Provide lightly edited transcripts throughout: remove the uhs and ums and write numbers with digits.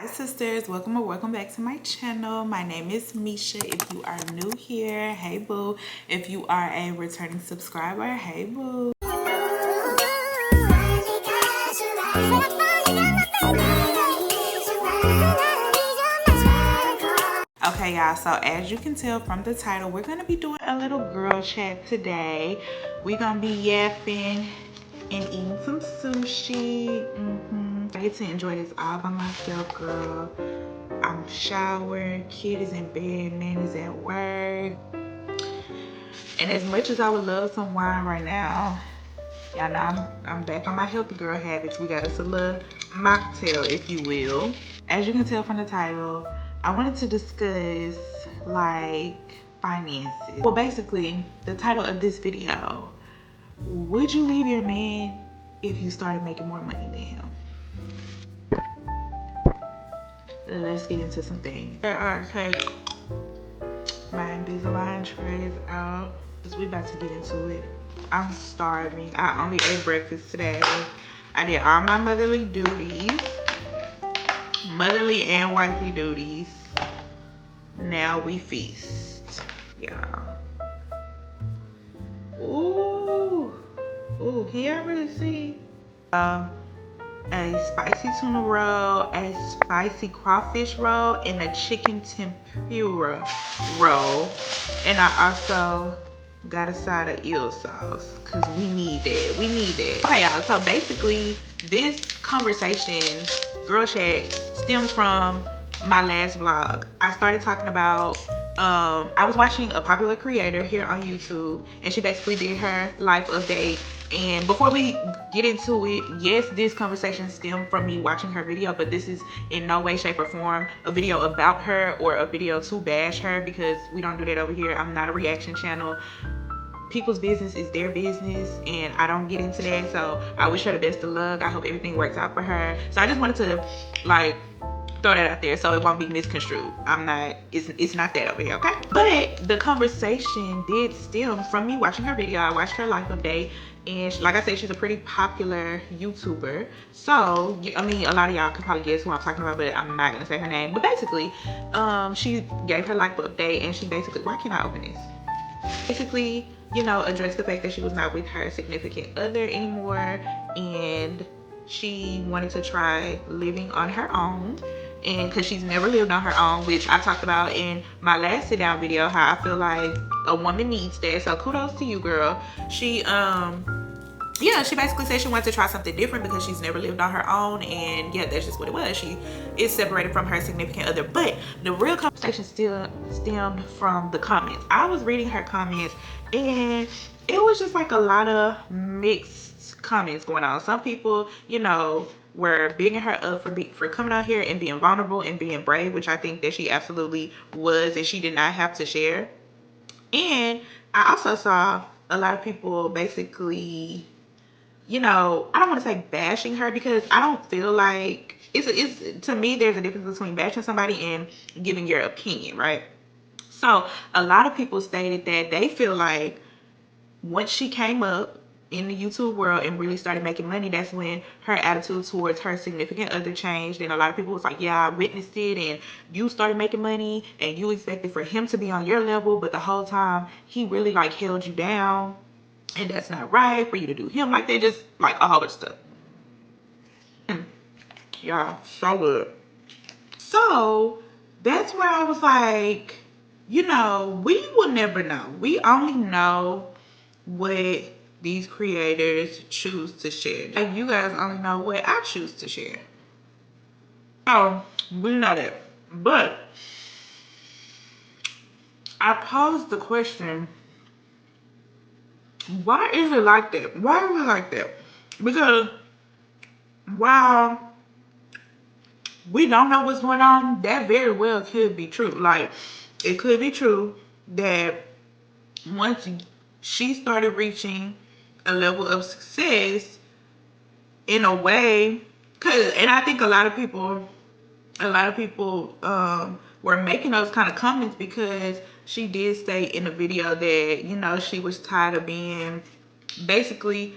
Hi sisters, welcome or welcome back to my channel. My name is Misha. If you are new here, hey boo. If you are a returning subscriber, hey boo. Okay y'all, so as you can tell from the title, we're gonna be doing a little girl chat today. We're gonna be yapping and eating some sushi. I get to enjoy this all by myself, girl. I'm showering, kid is in bed, man is at work. And as much as I would love some wine right now, y'all know I'm back on my healthy girl habits. We got us a little mocktail, if you will. As you can tell from the title, I wanted to discuss like finances. Well, basically, the title of this video, would you leave your man if you started making more money than him? Let's get into some things. Okay, my Invisalign tray is out because we about to get into it. I'm starving. I only ate breakfast today. I did all my motherly duties, motherly and wifely duties. Now we feast, y'all. Ooh, can y'all really see? A spicy tuna roll, a spicy crawfish roll, and a chicken tempura roll. And I also got a side of eel sauce because we need that. We need that. Okay, y'all. So basically, this conversation, girl chat, stemmed from my last vlog. I started talking about I was watching a popular creator here on YouTube, and she basically did her life update. And before we get into it, yes, this conversation stemmed from me watching her video, but this is in no way, shape, or form a video about her or a video to bash her, because we don't do that over here. I'm not a reaction channel. People's business is their business, and I don't get into that. So I wish her the best of luck. I hope everything works out for her. So I just wanted to like throw that out there so it won't be misconstrued. It's not that over here, okay? But the conversation did stem from me watching her video. I watched her life update, and like I said, she's a pretty popular YouTuber. So I mean, a lot of y'all can probably guess who I'm talking about, but I'm not gonna say her name. But basically, she gave her life update, and she basically, why can't I open this? Basically, you know, addressed the fact that she was not with her significant other anymore, and she wanted to try living on her own. And because she's never lived on her own, which I talked about in my last sit down video, how I feel like a woman needs that. So kudos to you, girl. She yeah, she basically said she wanted to try something different because she's never lived on her own, and yeah, that's just what it was. She is separated from her significant other. But the real conversation still stemmed from the comments. I was reading her comments, and it was just like a lot of mixed comments going on. Some people, you know, were bigging her up for coming out here and being vulnerable and being brave, which I think that she absolutely was, and she did not have to share. And I also saw a lot of people basically, you know, I don't want to say bashing her, because I don't feel like it's to me, there's a difference between bashing somebody and giving your opinion, right? So a lot of people stated that they feel like once she came up in the YouTube world and really started making money, that's when her attitude towards her significant other changed. And a lot of people was like, yeah, I witnessed it, and you started making money and you expected for him to be on your level, but the whole time he really like held you down, and that's not right for you to do him like that. Just like a whole bunch of stuff. Yeah, so good. So that's where I was like, you know, we will never know. We only know what these creators choose to share. Like, you guys only know what I choose to share. So we know that. But I posed the question, why is it like that? Why is it like that? Because while we don't know what's going on, that very well could be true. Like, it could be true that once she started reaching a level of success in a way, and I think a lot of people were making those kind of comments because she did say in the video that, you know, she was tired of being, basically,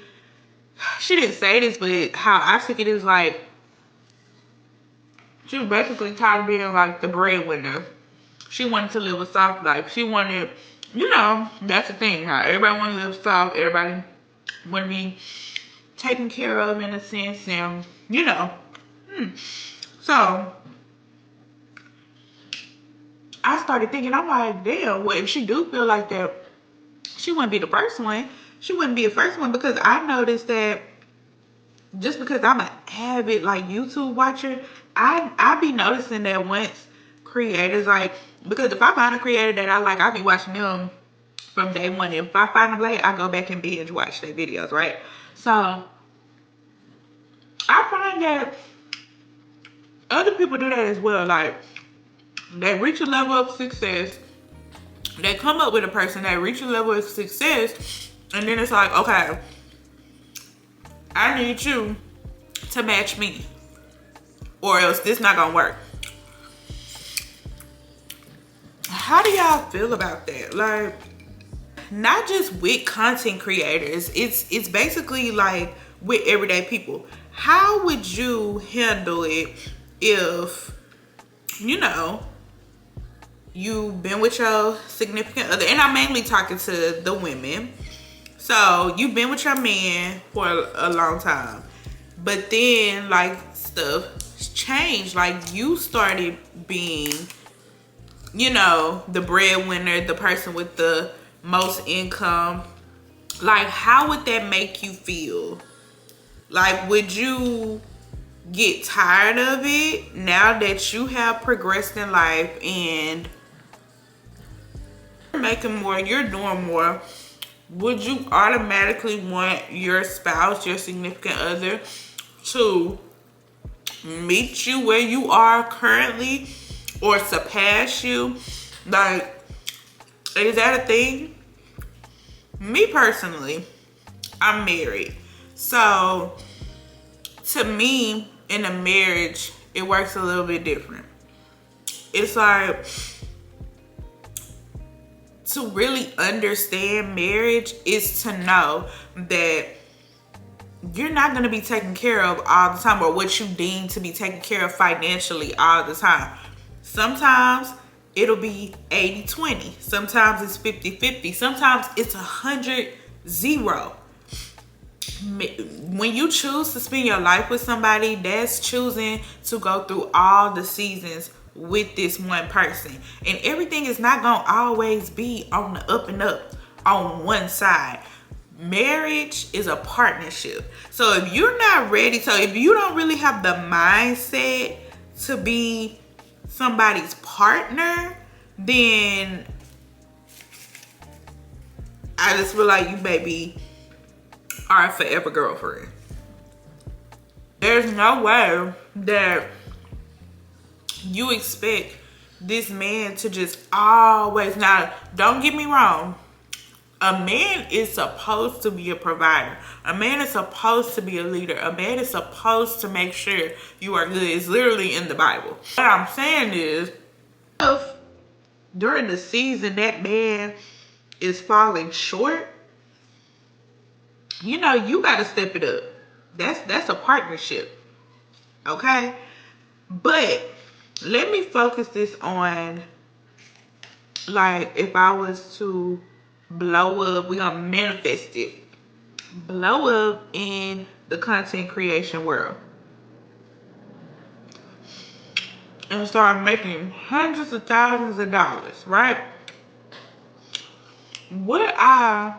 she didn't say this, but how I took it is like, She was basically tired of being like the breadwinner. She wanted to live a soft life. She wanted, you know, that's the thing. How everybody want to live soft. Everybody want to be taken care of in a sense, and you know. So I started thinking, I'm like, damn, well, if she do feel like that, she wouldn't be the first one. She wouldn't be the first one, because I noticed that just because I'm an avid like YouTube watcher, I be noticing that once creators like, because if I find a creator that I like, I be watching them from day one. If I find them late, I go back and binge watch their videos, right? So I find that other people do that as well. Like, they reach a level of success, they come up with a person that reach a level of success, and then it's like, okay, I need you to match me, or else this not gonna work. How do y'all feel about that? Like, not just with content creators, it's basically like with everyday people. How would you handle it if, you know, you've been with your significant other, and I'm mainly talking to the women. So you've been with your man for a long time, but then like stuff changed. Like, you started being, you know, the breadwinner, the person with the most income. Like, how would that make you feel? Like, would you get tired of it now that you have progressed in life and you're making more, you're doing more? Would you automatically want your spouse, your significant other, to meet you where you are currently or surpass you? Like, is that a thing? Me personally, I'm married. So to me, in a marriage, it works a little bit different. It's like, to really understand marriage is to know that you're not going to be taken care of all the time, or what you deem to be taken care of financially all the time. Sometimes it'll be 80-20. Sometimes it's 50-50. Sometimes it's 100-0. When you choose to spend your life with somebody, that's choosing to go through all the seasons with this one person. And everything is not gonna always be on the up and up on one side. Marriage is a partnership. So if you're not ready, so if you don't really have the mindset to be somebody's partner, then I just feel like you maybe are a forever girlfriend. There's no way that you expect this man to just always, now don't get me wrong, a man is supposed to be a provider. A man is supposed to be a leader. A man is supposed to make sure you are good. It's literally in the Bible. What I'm saying is, if during the season that man is falling short, you know, you got to step it up. That's a partnership, okay? But let me focus this on, like, if I was to blow up, we're gonna manifest it, blow up in the content creation world and start making hundreds of thousands of dollars, right? Would I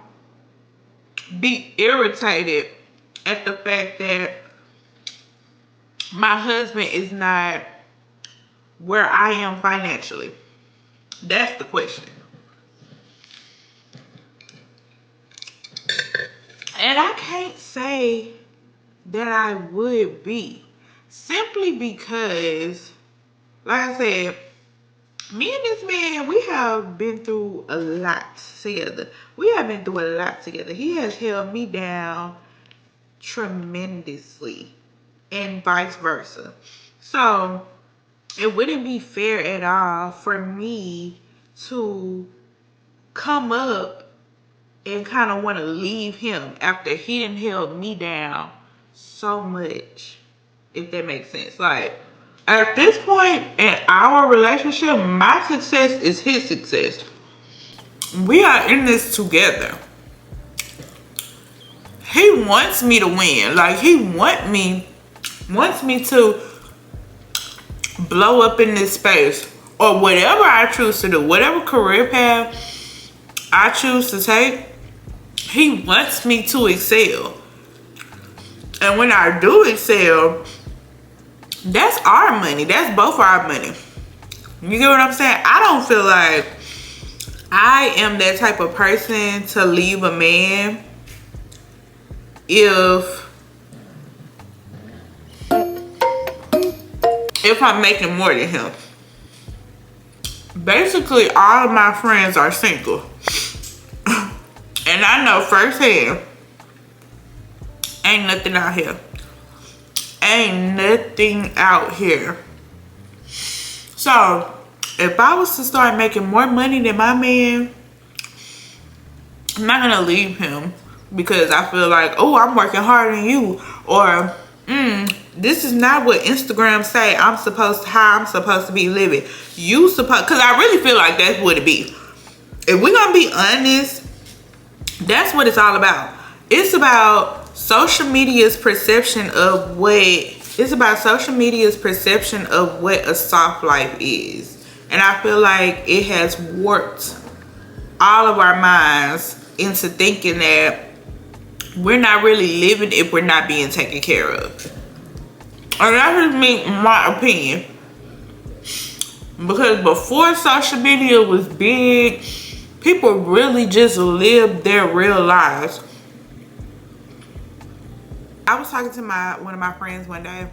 be irritated at the fact that my husband is not where I am financially? That's the question. And I can't say that I would be, simply because, like I said, me and this man, we have been through a lot together. We have been through a lot together. He has held me down tremendously, and vice versa. So it wouldn't be fair at all for me to come up and kind of want to leave him after he done held me down so much, if that makes sense. Like, At this point in our relationship, my success is his success. We are in this together. He wants me to win. Like, he wants me to blow up in this space, or whatever I choose to do, whatever career path I choose to take. He wants me to excel. And when I do excel, that's our money. That's both our money. You get what I'm saying? I don't feel like I am that type of person to leave a man if I'm making more than him. Basically, all of my friends are single. And I know firsthand, ain't nothing out here. Ain't nothing out here. So, if I was to start making more money than my man, I'm not gonna leave him because I feel like, oh, I'm working harder than you, or this is not what Instagram say how I'm supposed to be living. Cause I really feel like that's what it be. If we're gonna be honest, that's what it's all about. It's about social media's perception of what a soft life is. And I feel like it has warped all of our minds into thinking that we're not really living if we're not being taken care of. And that's just me, my opinion. Because before social media was big, people really just lived their real lives. I was talking to one of my friends one day,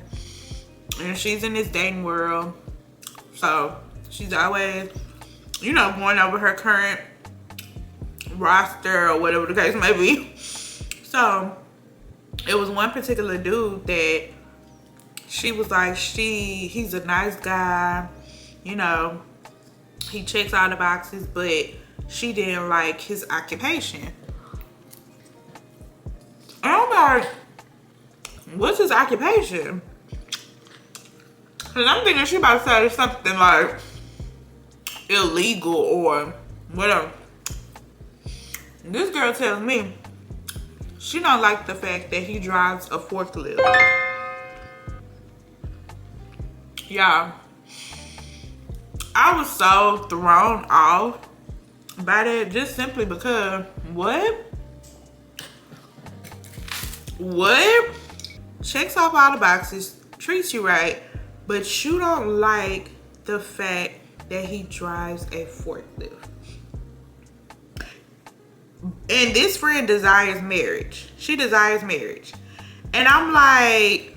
and she's in this dating world. So she's always, going over her current roster or whatever the case may be. So it was one particular dude that she was like, he's a nice guy, he checks all the boxes, but she didn't like his occupation. And I'm like, what's his occupation? Cause I'm thinking she about to say something like illegal or whatever. This girl tells me she don't like the fact that he drives a forklift. Y'all, I was so thrown off by that, just simply because what? Checks off all the boxes, treats you right, but you don't like the fact that he drives a forklift. And this friend desires marriage. She desires marriage. And I'm like,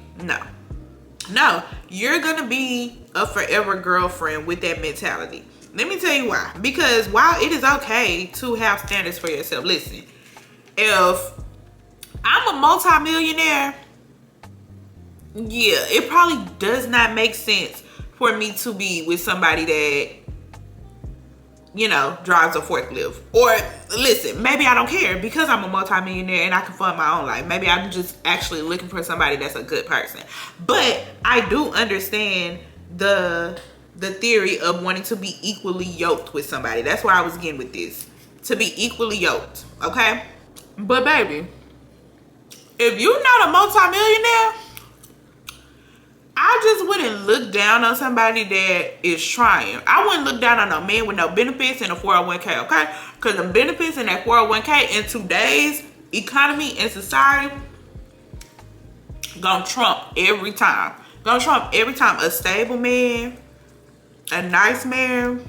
no, you're gonna be a forever girlfriend with that mentality. Let me tell you why. Because while it is okay to have standards for yourself, listen, if I'm a multi-millionaire, yeah, it probably does not make sense for me to be with somebody that, drives a forklift. Or listen, maybe I don't care because I'm a multi-millionaire and I can fund my own life. Maybe I'm just actually looking for somebody that's a good person. But I do understand the theory of wanting to be equally yoked with somebody. That's where I was getting with this. To be equally yoked, okay? But baby, if you're not a multi-millionaire, I just wouldn't look down on somebody that is trying. I wouldn't look down on a man with no benefits and a 401k, okay? Because the benefits in that 401k in today's economy and society gonna trump every time. A stable man, a nice man.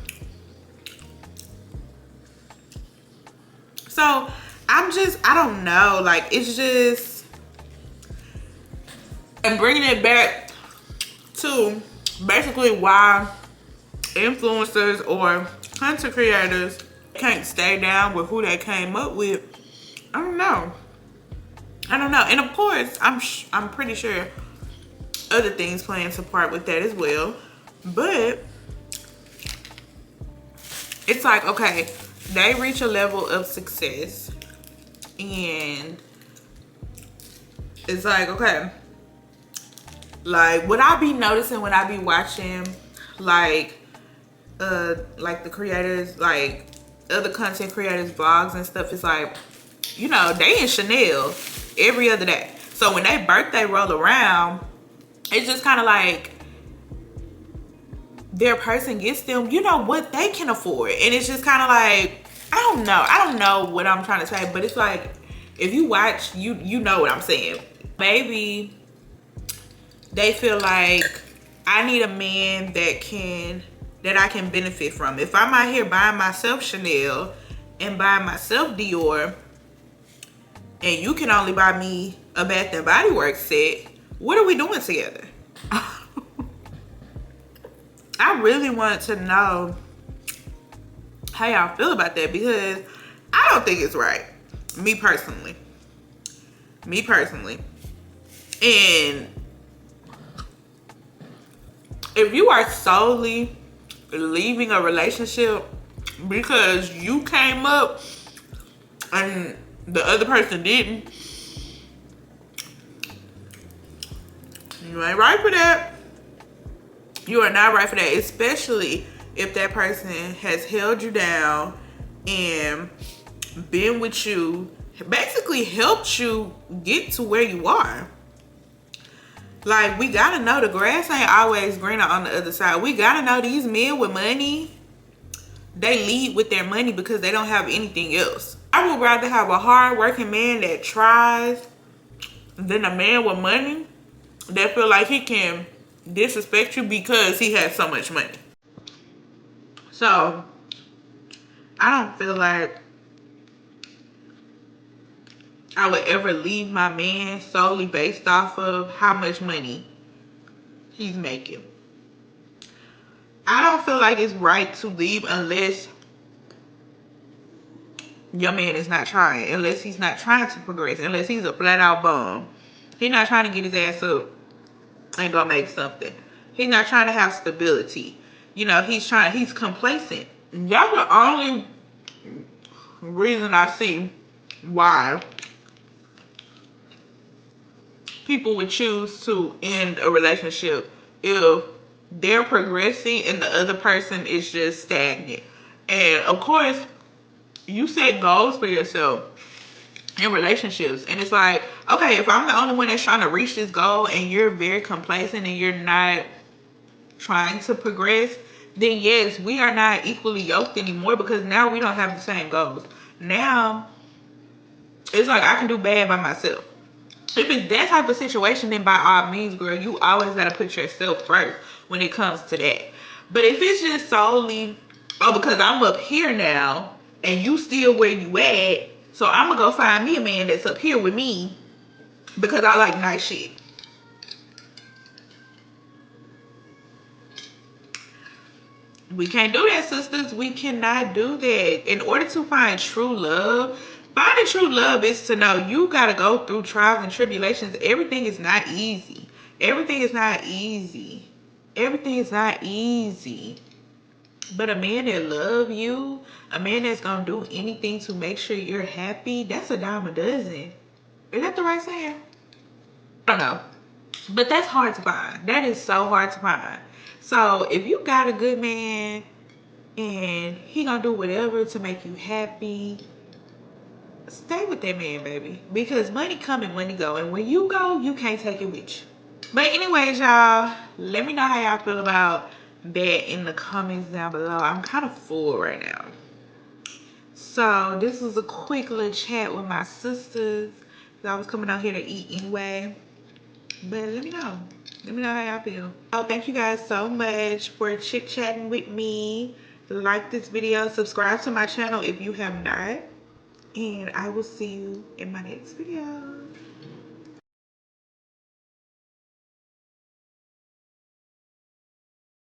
So I don't know. Like, it's just, and bringing it back to basically why influencers or content creators can't stay down with who they came up with. I don't know. And of course, I'm pretty sure other things play into part with that as well. But it's like, okay, they reach a level of success and it's like, okay, Like what I be noticing when I be watching like the creators, like other content creators vlogs and stuff, is like, you know, they in Chanel every other day. So when their birthday roll around, it's just kind of like their person gets them, you know, what they can afford. And it's just kind of like, I don't know what I'm trying to say, but it's like, if you watch, you know what I'm saying. Maybe they feel like I need a man that I can benefit from. If I'm out here buying myself Chanel and buying myself Dior, and you can only buy me a Bath and Body Works set, what are we doing together? I really want to know how y'all feel about that, because I don't think it's right. Me personally. And if you are solely leaving a relationship because you came up and the other person didn't, you ain't right for that. You are not right for that, especially if that person has held you down and been with you, basically helped you get to where you are. Like, we gotta know the grass ain't always greener on the other side. We gotta know these men with money, they lead with their money because they don't have anything else. I would rather have a hard-working man that tries than a man with money that feel like he can disrespect you because he has so much money. So I don't feel like I would ever leave my man solely based off of how much money he's making. I don't feel like it's right to leave unless your man is not trying, unless he's not trying to progress, unless he's a flat out bum. He's not trying to get his ass up and go make something. He's not trying to have stability. You know, he's complacent. That's the only reason I see why people would choose to end a relationship, if they're progressing and the other person is just stagnant. And of course, you set goals for yourself in relationships, and it's like, okay, if I'm the only one that's trying to reach this goal and you're very complacent and you're not trying to progress, then yes, we are not equally yoked anymore, because now we don't have the same goals. Now it's like I can do bad by myself. If it's that type of situation, then by all means, girl, you always gotta put yourself first when it comes to that. But if it's just solely, oh, because I'm up here now and you still where you at, so I'm gonna go find me a man that's up here with me because I like nice shit. We can't do that, sisters. We cannot do that. In order to find true love, finding true love is to know you gotta go through trials and tribulations. Everything is not easy. Everything is not easy. Everything is not easy. But a man that love you, a man that's gonna do anything to make sure you're happy, that's a dime a dozen. Is that the right saying? I don't know. But that's hard to find. That is so hard to find. So if you got a good man and he gonna do whatever to make you happy, stay with that man, baby. Because money come and money go. And when you go, you can't take it with you. But anyways, y'all, let me know how y'all feel about that in the comments down below. I'm kind of full right now. So this was a quick little chat with my sisters. I was coming out here to eat anyway. But let me know. Let me know how y'all feel. Oh, thank you guys so much for chit-chatting with me. Like this video. Subscribe to my channel if you have not. And I will see you in my next video.